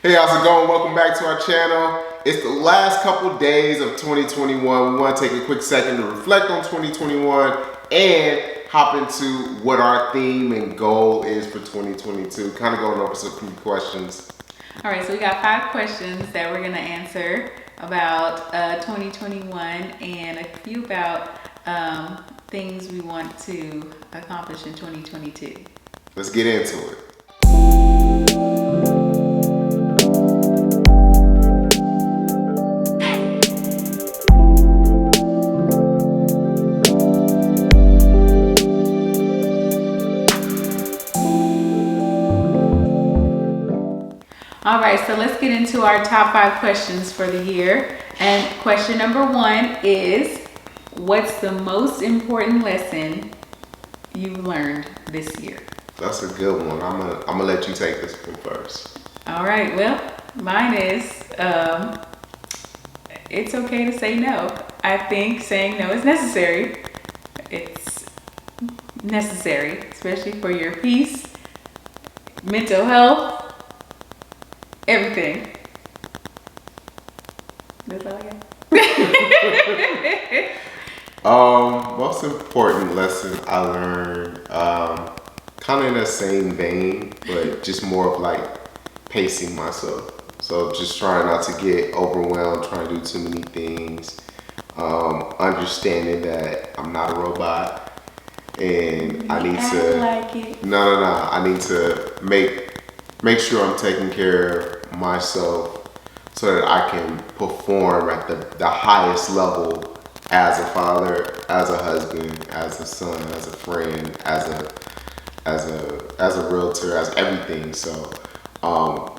Hey, how's it going? Welcome back to our channel. It's the last couple days of 2021. We want to take a quick second to reflect on 2021 and hop into what our theme and goal is for 2022. Kind of going over some few questions. All right, so we got 5 questions that we're going to answer about 2021 and a few about things we want to accomplish in 2022. Let's get into it. All right, so let's get into our top 5 questions for the year. And question number 1 is, what's the most important lesson you learned this year? That's a good one. I'm gonna let you take this one first. All right, well, mine is, it's okay to say no. I think saying no is necessary. It's necessary, especially for your peace, mental health, everything. That's all I got. Most important lesson I learned, kind of in the same vein, but just more of like pacing myself. So just trying not to get overwhelmed, trying to do too many things, understanding that I'm not a robot and I need to like it. No. I need to make sure I'm taking care of myself so that I can perform at the highest level as a father, as a husband, as a son, as a friend, as a realtor, as everything. So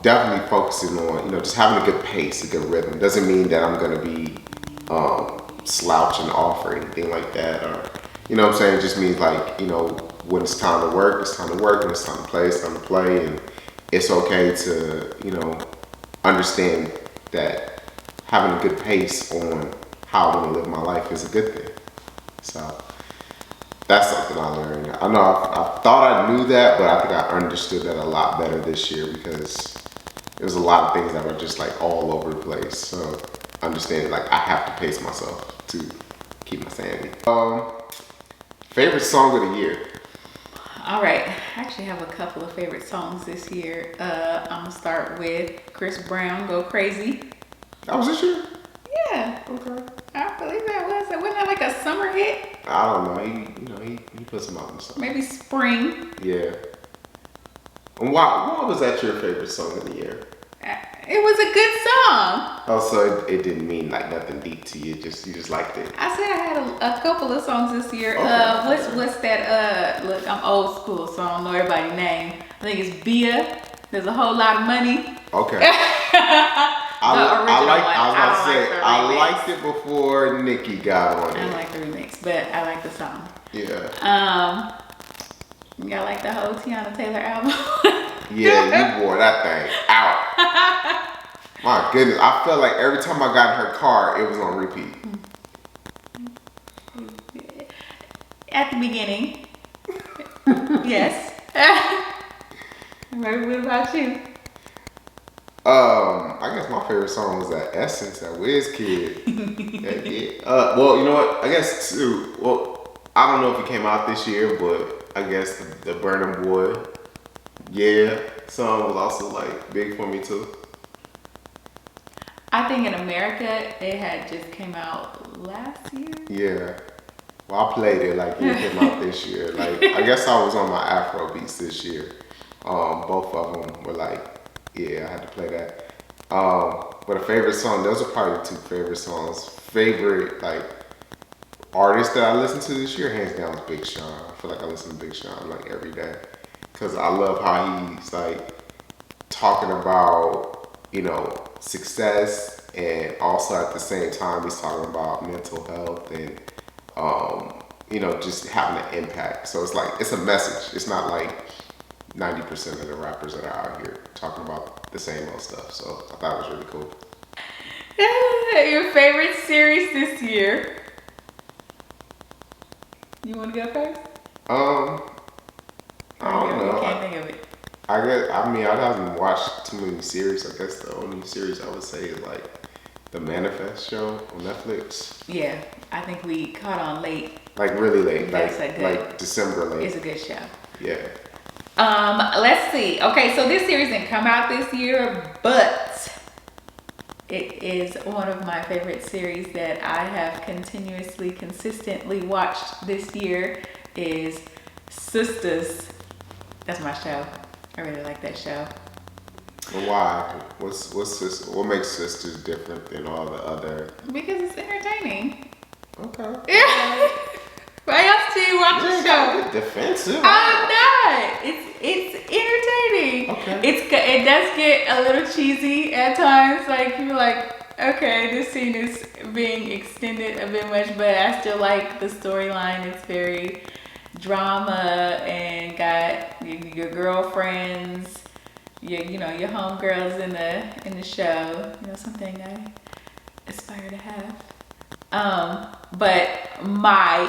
definitely focusing on, just having a good pace, a good rhythm. Doesn't mean that I'm gonna be slouching off or anything like that, or you know what I'm saying? It just means like, when it's time to work, it's time to work. When it's time to play, it's time to play. And it's okay to, understand that having a good pace on how I want to live my life is a good thing. So that's something I learned. I know I thought I knew that, but I think I understood that a lot better this year because there was a lot of things that were just like all over the place. So understanding like I have to pace myself to keep my sanity. Favorite song of the year? All right, I actually have a couple of favorite songs this year. I'm gonna start with Chris Brown, "Go Crazy." That was this year? Yeah, Okay. I believe that was. Wasn't that like a summer hit? I don't know. He put some out in stuff. Maybe spring. Yeah. And why was that your favorite song of the year? It was a good song. Also, it didn't mean like nothing deep to you. You just liked it. I said I had a couple of songs this year. Okay. What's that? Look, I'm old school, so I don't know everybody's name. I think it's Bia. There's a whole lot of money. Okay. I liked it before Nicki got on it. I like the remix, but I like the song. Yeah. Y'all like the whole Tiana Taylor album? Yeah, you wore that thing out. My goodness, I felt like every time I got in her car, it was on repeat. At the beginning. Yes. What about you? I guess my favorite song was that Essence, that WizKid. Well, you know what? I guess too. Well, I don't know if it came out this year, but I guess the Burna Boy, yeah, song was also like big for me too. I think in America it had just came out last year. Yeah. Well, I played it like it came out this year. Like I guess I was on my Afro beats this year. Both of them were like, yeah, I had to play that. But a favorite song, those are probably the 2 favorite songs. Favorite like artist that I listened to this year, hands down, is Big Sean. I feel like I listen to Big Sean like every day because I love how he's like talking about success, and also at the same time he's talking about mental health and just having an impact. So it's like it's a message. It's not like 90% of the rappers that are out here talking about the same old stuff. So I thought it was really cool. Your favorite series this year? You want to go first? I don't know. You can't think of it. I haven't watched too many series. I guess the only series I would say is like the Manifest show on Netflix. Yeah, I think we caught on late. Like really late, That's a good, like December late. It's a good show. Yeah. Let's see. Okay, so this series didn't come out this year, but it is one of my favorite series that I have consistently watched this year is Sisters. That's my show. I really like that show. Why? What makes Sisters different than all the other? Because it's entertaining. Okay. Yeah. Why else do you watch the show? Get defensive. I'm not. It's entertaining. Okay. It does get a little cheesy at times. Like you're like, okay, this scene is being extended a bit much, but I still like the storyline. It's very drama and got your girlfriends, your homegirls in the show. Something I aspire to have. But my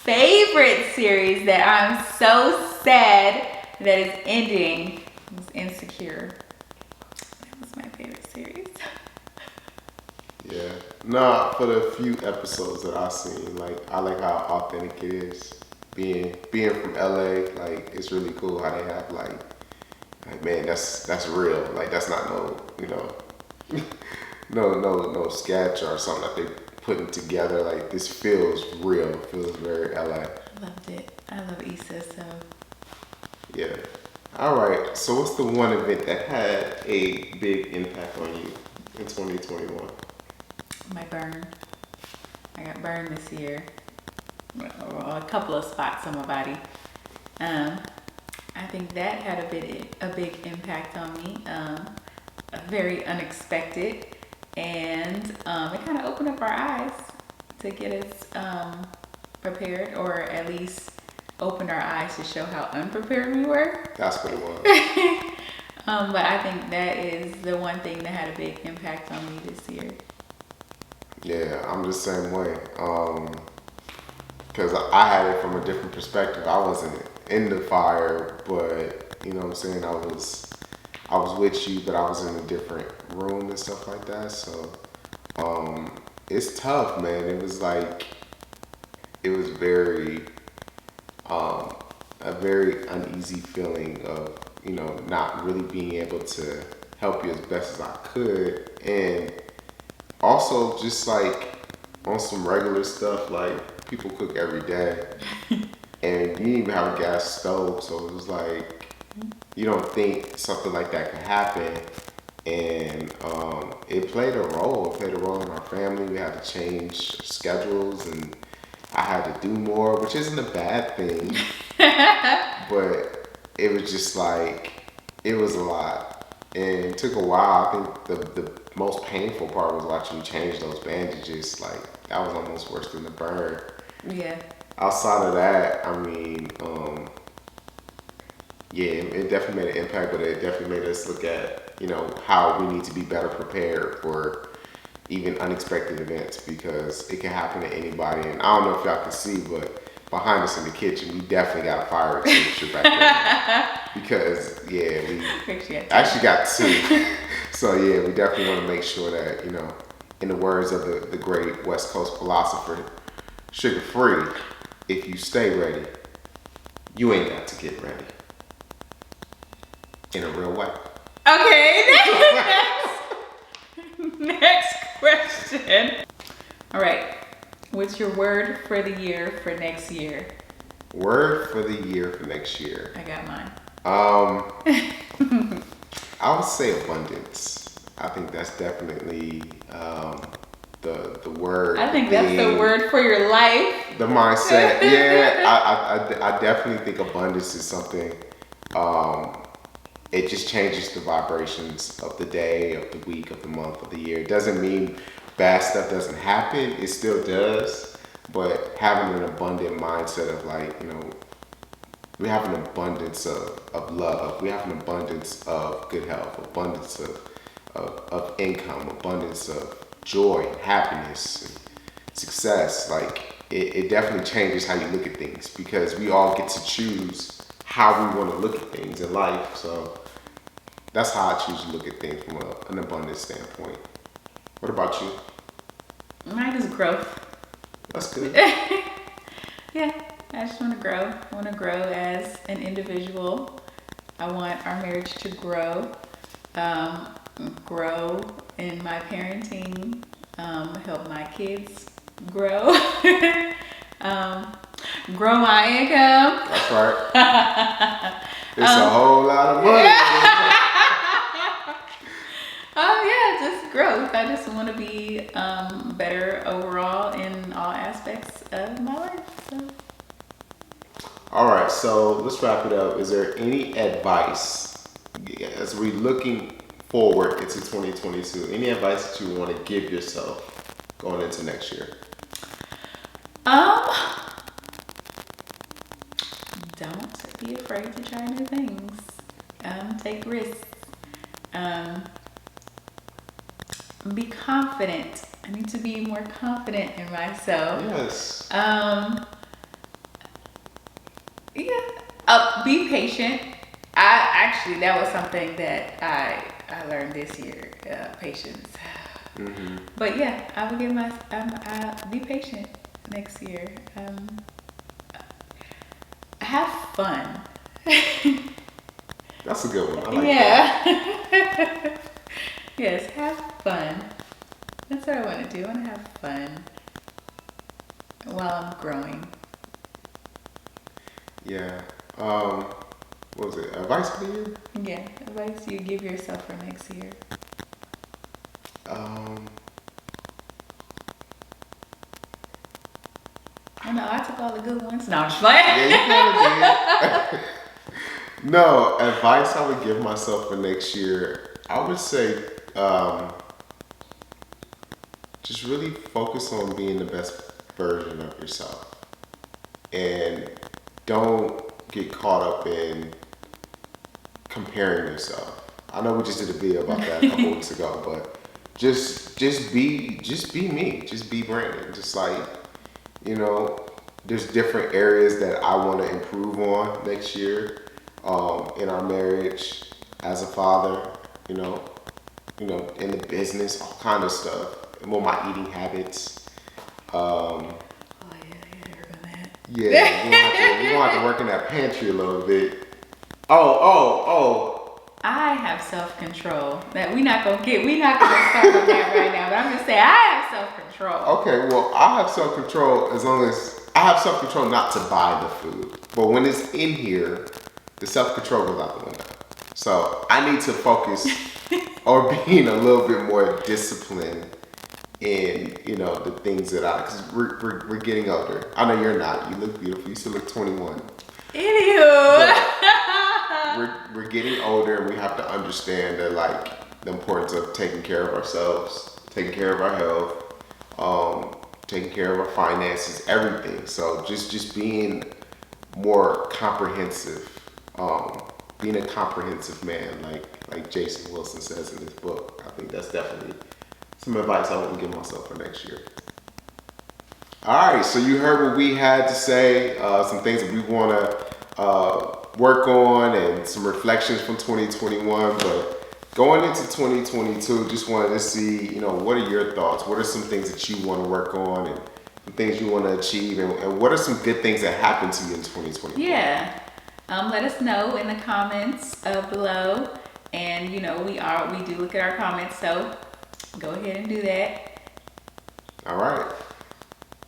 favorite series that I'm so sad that is ending was Insecure. That was my favorite series. Yeah. No, for the few episodes that I've seen, like I like how authentic it is. Being from LA, like it's really cool how they have like man, that's real. Like that's not no sketch or something that they putting together. Like this feels real. It feels very LA. Loved it. I love Issa so. Yeah. All right. So what's the one event that had a big impact on you in 2021? My burn. I got burned this year. A couple of spots on my body. I think that had a big impact on me. Very unexpected, and it kind of opened up our eyes to get us prepared, or at least opened our eyes to show how unprepared we were. That's what it was. But I think that is the one thing that had a big impact on me this year. Yeah, I'm the same way. Because I had it from a different perspective. I wasn't in the fire, but you know what I'm saying? I was with you, but I was in a different room and stuff like that. So it's tough, man. It was very a very uneasy feeling of, not really being able to help you as best as I could. And also just like on some regular stuff, like people cook every day and you didn't even have a gas stove. So it was like, you don't think something like that could happen. And it played a role. It played a role in our family. We had to change schedules and I had to do more, which isn't a bad thing. But it was just like, it was a lot. And it took a while. I think the most painful part was watching you change those bandages. Like, that was almost worse than the burn. Yeah. Outside of that, I mean, yeah, it definitely made an impact, but it definitely made us look at, how we need to be better prepared for even unexpected events, because it can happen to anybody. And I don't know if y'all can see, but behind us in the kitchen, we definitely got a fire extinguisher back there. Because, yeah, we actually got two. So, yeah, we definitely want to make sure that, in the words of the great West Coast philosopher, Sugar Free, if you stay ready, you ain't got to get ready. In a real way. Okay, next question. All right, what's your word for the year for next year? Word for the year for next year. I got mine. I would say abundance. I think that's definitely the word. I think that's the word for your life. The mindset. Yeah, I definitely think abundance is something. It just changes the vibrations of the day, of the week, of the month, of the year. It doesn't mean bad stuff doesn't happen. It still does. But having an abundant mindset of like, we have an abundance of love. We have an abundance of good health, abundance of income, abundance of joy, and happiness, and success. Like it definitely changes how you look at things, because we all get to choose how we want to look at things in life. So that's how I choose to look at things from an abundance standpoint. What about you? Mine is growth. That's good. Yeah, I just want to grow. I want to grow as an individual. I want our marriage to grow. Grow in my parenting. Help my kids grow. Grow my income. That's right. It's a whole lot of money. Oh yeah, just growth. I just want to be better overall in all aspects of my life. So. All right, so let's wrap it up. Is there any advice as we're looking forward into 2022? Any advice that you want to give yourself going into next year? Don't be afraid to try new things. Take risks. Be confident. I need to be more confident in myself. Yes. Yeah. Be patient. That was something that I learned this year. Patience. Mm-hmm. But yeah, I will give be patient next year. Have fun. That's a good one. I like that. Yes, have fun. That's what I want to do. I want to have fun while I'm growing. Yeah. What was it? Advice for the year? Yeah, advice you give yourself for next year. I know I took all the good ones. No, I'm just playing. Yeah, you kind of did. No, advice I would give myself for next year, I would say just really focus on being the best version of yourself. And don't get caught up in comparing yourself. I know we just did a video about that a couple weeks ago, but just be me. Just be Brandon. Just like, you know, there's different areas that I want to improve on next year. In our marriage, as a father, you know, in the business, all kind of stuff. More my eating habits. Oh yeah, work on that. Yeah, you want to work in that pantry a little bit. Oh. I have self-control. That we're not gonna start on that right now. But I'm gonna say I have self-control. Okay, well, I have self-control as long as I have self-control not to buy the food. But when it's in here, the self-control goes out the window. So I need to focus on being a little bit more disciplined in, the things that because we're getting older. I know you're not. You look beautiful. You still look 21. Anywho. We're getting older, and we have to understand that, like, the importance of taking care of ourselves, taking care of our health, taking care of our finances, everything. So just being more comprehensive, being a comprehensive man, like Jason Wilson says in his book. I think that's definitely some advice I want to give myself for next year. All right, so you heard what we had to say, some things that we want to work on, and some reflections from 2021. But going into 2022, just wanted to see, what are your thoughts? What are some things that you want to work on, and some things you want to achieve, and what are some good things that happened to you in 2021? Yeah. Let us know in the comments below. And we do look at our comments, so go ahead and do that. All right.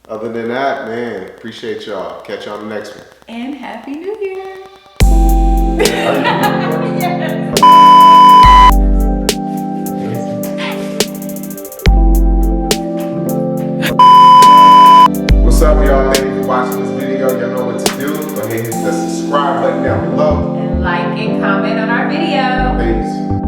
Other than that, man, appreciate y'all. Catch y'all on the next one. And Happy New Year. Yes. What's up, y'all? Thank you for watching this video. Y'all know what to do. Go ahead and hit that subscribe button down below. And like and comment on our video. Peace.